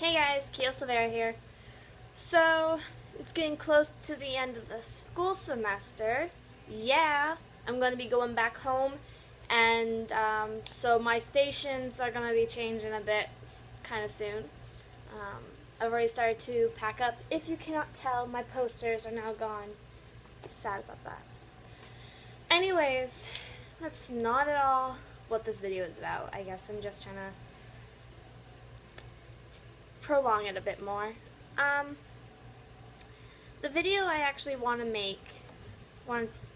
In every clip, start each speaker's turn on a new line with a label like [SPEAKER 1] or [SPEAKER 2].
[SPEAKER 1] Hey guys, Keel Silvera here. So, it's getting close to the end of the school semester. Yeah, I'm going to be going back home, and so my stations are going to be changing a bit kind of soon. I've already started to pack up. If you cannot tell, my posters are now gone. Sad about that. Anyways, that's not at all what this video is about. I guess I'm just trying to prolong it a bit more. The video I actually wanted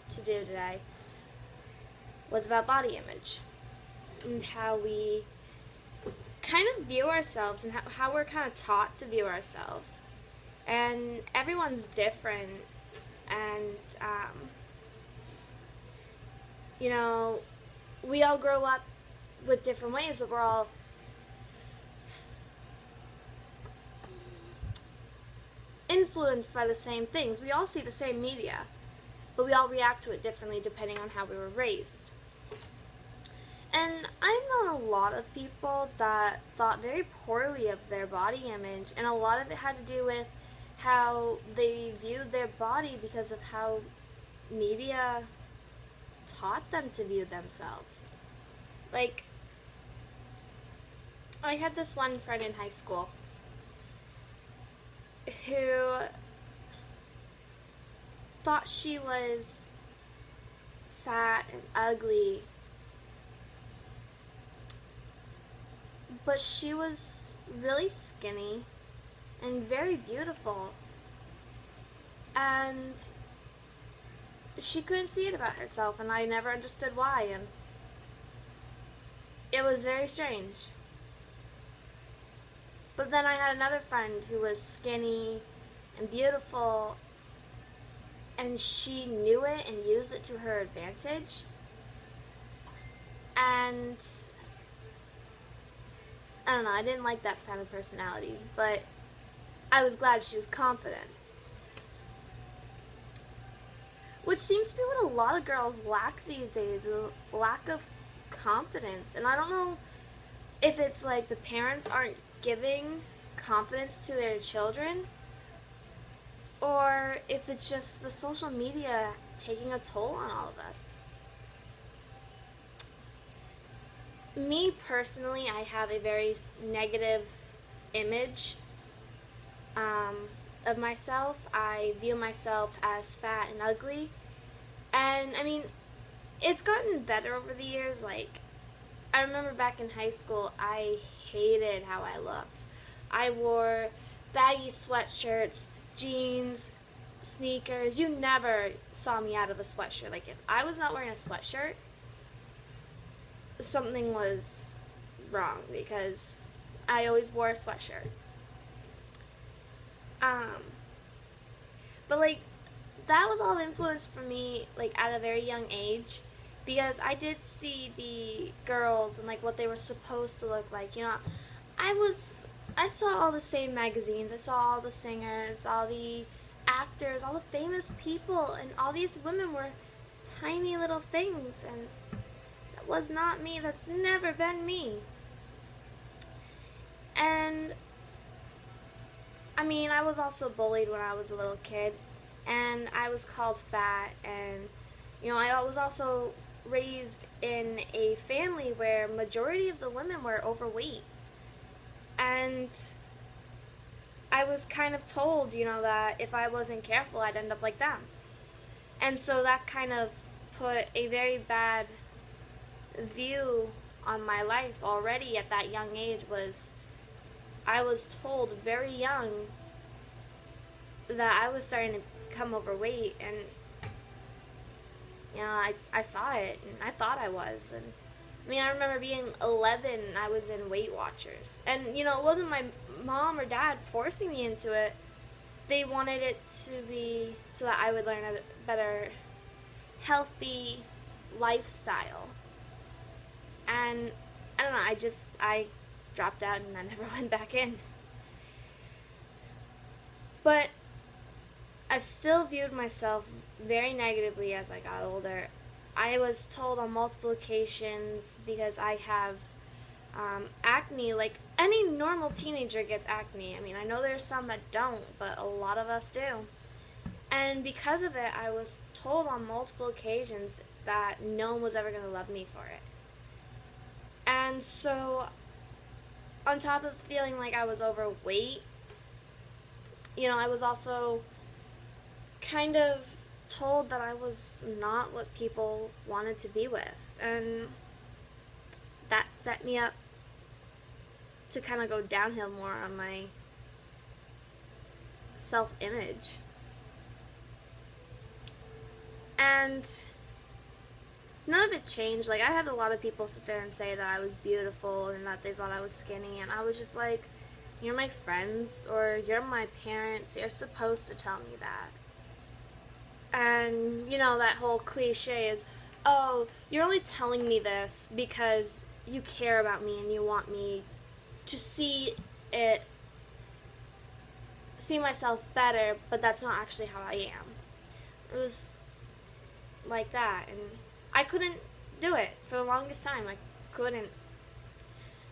[SPEAKER 1] to do today was about body image and how we kind of view ourselves and how we're kind of taught to view ourselves. And everyone's different, and we all grow up with different ways, but we're all influenced by the same things. We all see the same media, but we all react to it differently depending on how we were raised. And I've known a lot of people that thought very poorly of their body image, and a lot of it had to do with how they viewed their body because of how media taught them to view themselves. Like, I had this one friend in high school who thought she was fat and ugly, but she was really skinny and very beautiful, and she couldn't see it about herself, and I never understood why, and it was very strange. But then I had another friend who was skinny and beautiful, and she knew it and used it to her advantage. And I don't know, I didn't like that kind of personality, but I was glad she was confident. Which seems to be what a lot of girls lack these days, a lack of confidence. And I don't know if it's like the parents aren't giving confidence to their children, or if it's just the social media taking a toll on all of us. Me personally, I have a very negative image of myself. I view myself as fat and ugly, and I mean, it's gotten better over the years. Like, I remember back in high school, I hated how I looked. I wore baggy sweatshirts, jeans, sneakers. You never saw me out of a sweatshirt. Like, if I was not wearing a sweatshirt, something was wrong, because I always wore a sweatshirt. But like, that was all influenced for me, like, at a very young age, because I did see the girls and like what they were supposed to look like. I saw all the same magazines. I saw all the singers, all the actors, all the famous people, and all these women were tiny little things, and that was not me. That's never been me. And I mean, I was also bullied when I was a little kid, and I was called fat, and I was also raised in a family where majority of the women were overweight, and I was kind of told, that if I wasn't careful, I'd end up like them. And so that kind of put a very bad view on my life already at that young age. I was told very young that I was starting to become overweight, and I saw it, and I thought I was. And I mean, I remember being 11 and I was in Weight Watchers, and it wasn't my mom or dad forcing me into it. They wanted it to be so that I would learn a better, healthy lifestyle. And I don't know, I dropped out and I never went back in. But I still viewed myself very negatively as I got older. I was told on multiple occasions, because I have acne, like, any normal teenager gets acne. I mean, I know there's some that don't, but a lot of us do. And because of it, I was told on multiple occasions that no one was ever going to love me for it. And so, on top of feeling like I was overweight, I was also kind of told that I was not what people wanted to be with. And that set me up to kind of go downhill more on my self image. And none of it changed. Like, I had a lot of people sit there and say that I was beautiful and that they thought I was skinny, and I was just like, you're my friends or you're my parents. You're supposed to tell me that. And, that whole cliche is, oh, you're only telling me this because you care about me and you want me to it, see myself better, but that's not actually how I am. It was like that, and I couldn't do it for the longest time. I couldn't.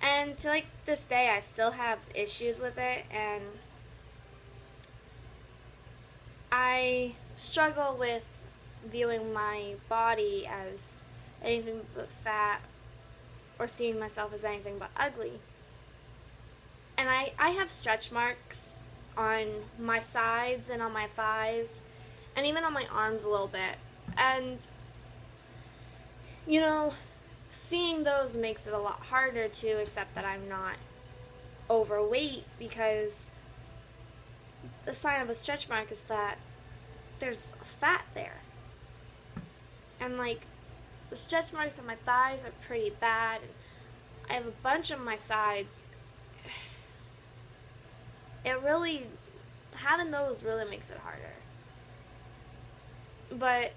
[SPEAKER 1] And to like this day, I still have issues with it, and I struggle with viewing my body as anything but fat or seeing myself as anything but ugly. And I have stretch marks on my sides and on my thighs and even on my arms a little bit. And, seeing those makes it a lot harder to accept that I'm not overweight, because the sign of a stretch mark is that there's fat there. And, the stretch marks on my thighs are pretty bad. And I have a bunch on my sides. Having those really makes it harder. But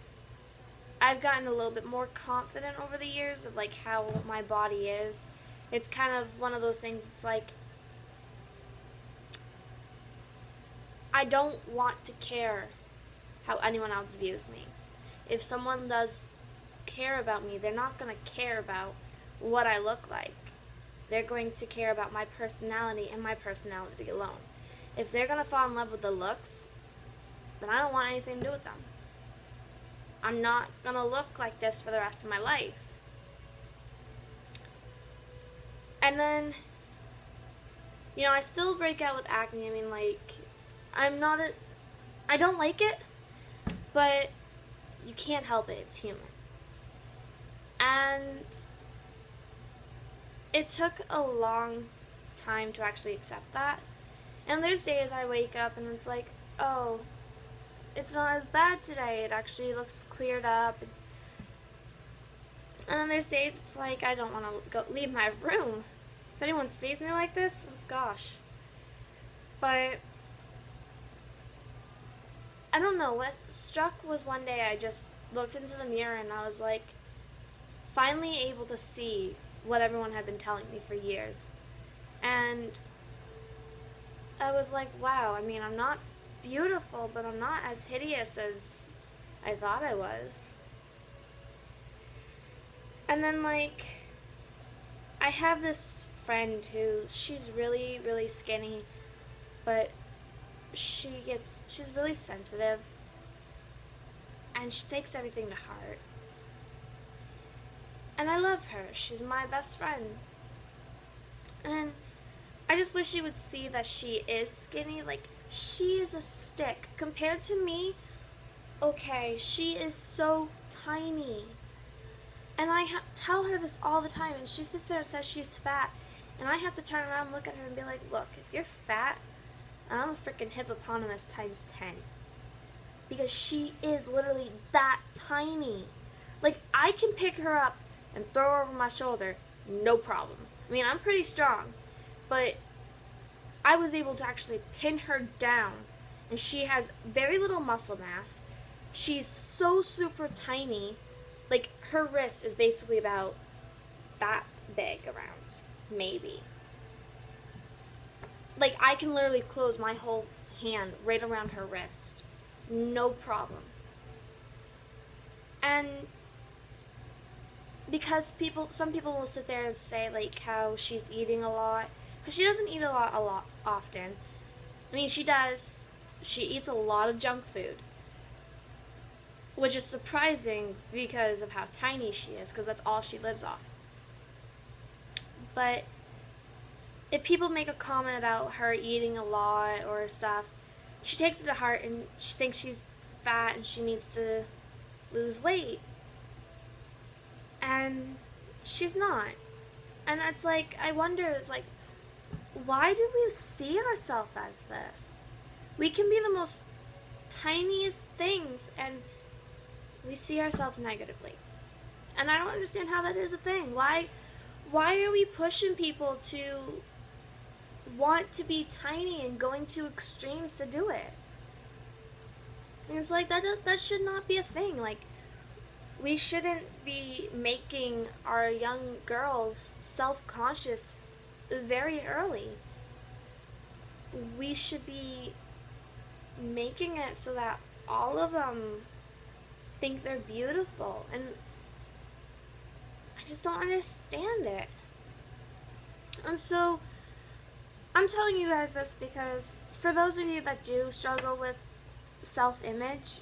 [SPEAKER 1] I've gotten a little bit more confident over the years of how my body is. It's kind of one of those things. It's like I don't want to care how anyone else views me. If someone does care about me, they're not going to care about what I look like. They're going to care about my personality and my personality alone. If they're going to fall in love with the looks, then I don't want anything to do with them. I'm not going to look like this for the rest of my life. And then, I still break out with acne. I mean, I don't like it, but you can't help it. It's human. And it took a long time to actually accept that. And there's days I wake up and it's like, oh, it's not as bad today. It actually looks cleared up. And then there's days it's like I don't want to leave my room. If anyone sees me like this, oh gosh. But I don't know. What struck was one day I just looked into the mirror and I was like, finally able to see what everyone had been telling me for years. And I was like, wow, I mean, I'm not beautiful, but I'm not as hideous as I thought I was. And then, I have this friend she's really, really skinny, but she's really sensitive, and she takes everything to heart. And I love her. She's my best friend. And I just wish she would see that she is skinny. She is a stick. Compared to me, okay, she is so tiny. And I tell her this all the time, and she sits there and says she's fat. And I have to turn around and look at her and be like, look, if you're fat, I'm a freaking hippopotamus times 10. Because she is literally that tiny. I can pick her up and throw her over my shoulder, no problem. I mean, I'm pretty strong, but I was able to actually pin her down, and she has very little muscle mass. She's so super tiny. Her wrist is basically about that big around, maybe. I can literally close my whole hand right around her wrist. No problem. And because some people will sit there and say, how she's eating a lot, because she doesn't eat a lot often. I mean, she does. She eats a lot of junk food, which is surprising because of how tiny she is, because that's all she lives off. But if people make a comment about her eating a lot or stuff, she takes it to heart and she thinks she's fat and she needs to lose weight. And she's not. And it's like, I wonder, it's like, why do we see ourselves as this? We can be the most tiniest things and we see ourselves negatively. And I don't understand how that is a thing. Why are we pushing people to want to be tiny and going to extremes to do it? And it's like that should not be a thing. Like, we shouldn't be making our young girls self-conscious very early. We should be making it so that all of them think they're beautiful, and I just don't understand it. And so I'm telling you guys this because for those of you that do struggle with self-image,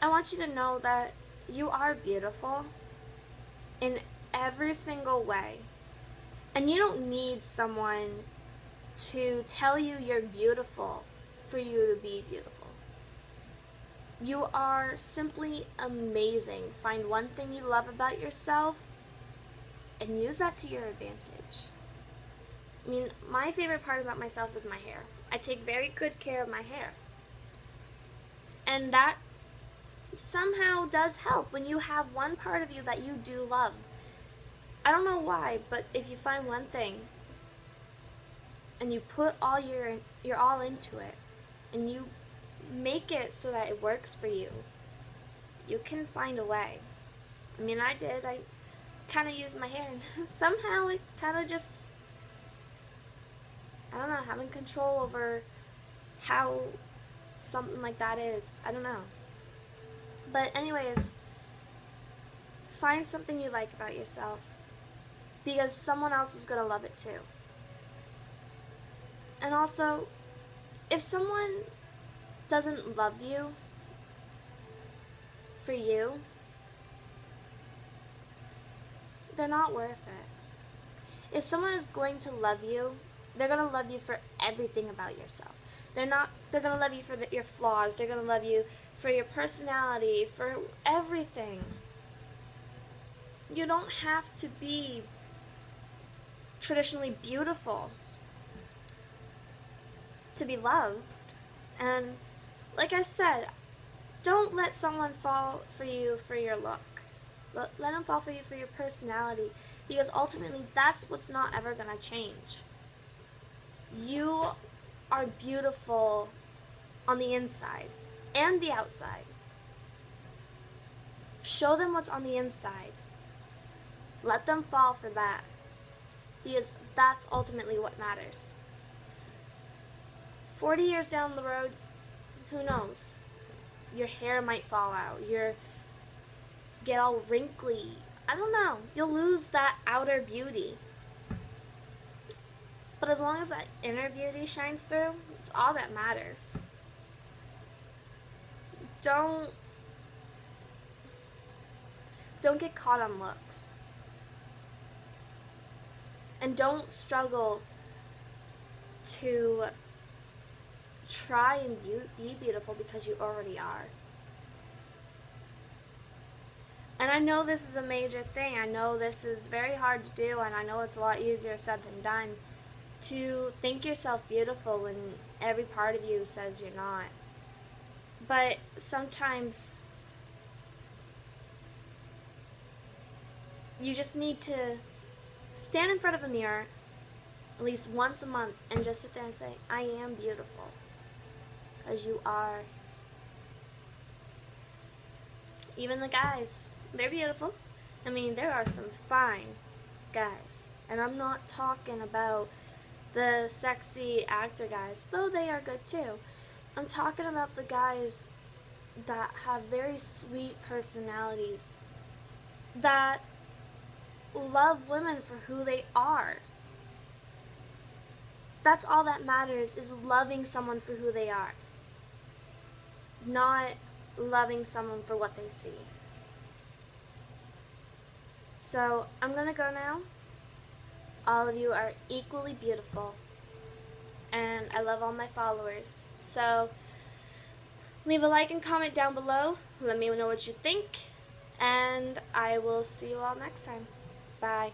[SPEAKER 1] I want you to know that you are beautiful in every single way. And you don't need someone to tell you you're beautiful for you to be beautiful. You are simply amazing. Find one thing you love about yourself and use that to your advantage. I mean, my favorite part about myself is my hair. I take very good care of my hair. And that somehow does help when you have one part of you that you do love. I don't know why, but if you find one thing and you put all your all into it and you make it so that it works for you, you can find a way. I mean, I did. I kind of used my hair and somehow it kind of just, I don't know, having control over how something like that is. I don't know. But anyways, find something you like about yourself because someone else is going to love it too. And also, if someone doesn't love you for you, they're not worth it. If someone is going to love you, they're going to love you for everything about yourself. They're going to love you for your flaws. They're going to love you for your personality, for everything. You don't have to be traditionally beautiful to be loved. And like I said, don't let someone fall for you for your look. Let them fall for you for your personality, because ultimately that's what's not ever going to change. You are beautiful on the inside and the outside. Show them what's on the inside. Let them fall for that, because that's ultimately what matters. 40 years down the road, who knows? Your hair might fall out. Get all wrinkly. I don't know. You'll lose that outer beauty. But as long as that inner beauty shines through, it's all that matters. Don't get caught on looks. And don't struggle to try and be beautiful because you already are. And I know this is a major thing. I know this is very hard to do, and I know it's a lot easier said than done to think yourself beautiful when every part of you says you're not. But sometimes you just need to stand in front of a mirror at least once a month and just sit there and say, I am beautiful. Because you are. Even the guys, they're beautiful. I mean, there are some fine guys. And I'm not talking about the sexy actor guys, though they are good too. I'm talking about the guys that have very sweet personalities, that love women for who they are. That's all that matters, is loving someone for who they are, not loving someone for what they see. So I'm gonna go now. All of you are equally beautiful, and I love all my followers. So leave a like and comment down below. Let me know what you think, and I will see you all next time. Bye.